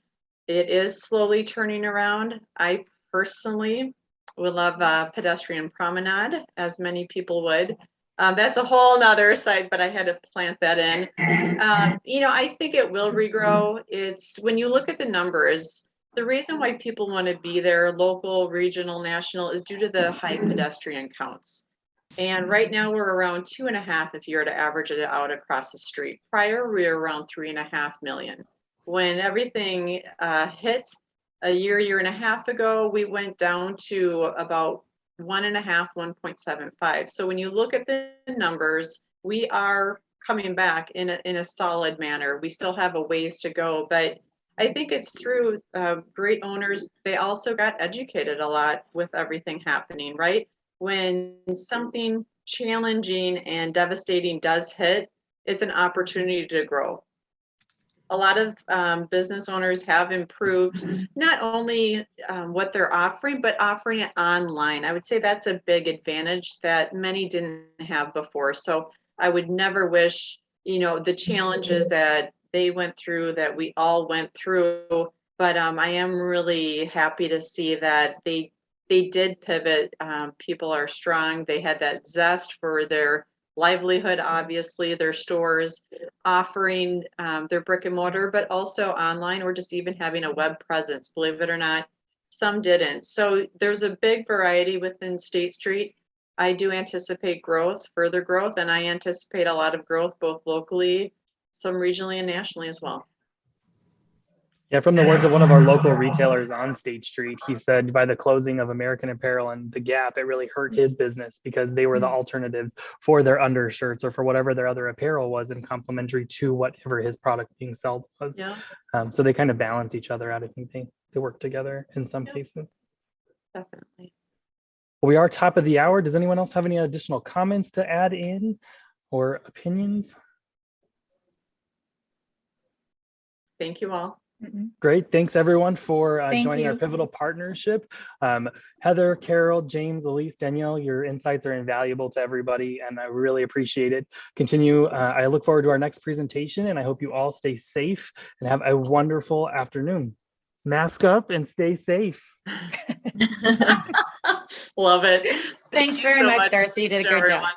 It is slowly turning around. I personally would love a pedestrian promenade, as many people would. That's a whole nother side, but I had to plant that in. You know, I think it will regrow. It's when you look at the numbers, the reason why people want to be there, local, regional, national, is due to the high pedestrian counts. And right now we're around 2.5 if you were to average it out across the street. Prior, we were around 3.5 million. When everything hit a year and a half ago, we went down to about 1.5, 1.75. So when you look at the numbers, we are coming back in a solid manner. We still have a ways to go, but I think it's through great owners. They also got educated a lot with everything happening, right? When something challenging and devastating does hit, it's an opportunity to grow. A lot of business owners have improved not only what they're offering, but offering it online. I would say that's a big advantage that many didn't have before. So I would never wish, you know, the challenges that they went through, that we all went through, But I am really happy to see that they did pivot. People are strong. They had that zest for their livelihood, obviously, their stores offering their brick and mortar, but also online, or just even having a web presence, believe it or not. Some didn't. So there's a big variety within State Street. I do anticipate growth, further growth, and I anticipate a lot of growth both locally, some regionally, and nationally as well. Yeah, from the words of one of our local retailers on State Street, he said by the closing of American Apparel and the Gap, it really hurt his business because they were the alternatives for their undershirts or for whatever their other apparel was, and complementary to whatever his product being sold was. Yeah, So they kind of balance each other out. I think they work together in some cases. definitely. We are top of the hour. Does anyone else have any additional comments to add in or opinions? Thank you all. Great. Thanks everyone for Thank joining our you. pivotal partnership. Heather, Carol, James, Elise, Danielle, your insights are invaluable to everybody and I really appreciate it. Continue. I look forward to our next presentation and I hope you all stay safe and have a wonderful afternoon. Mask up and stay safe. Love it. Thanks Thank you very so much, Darcy. You did a great job. everyone.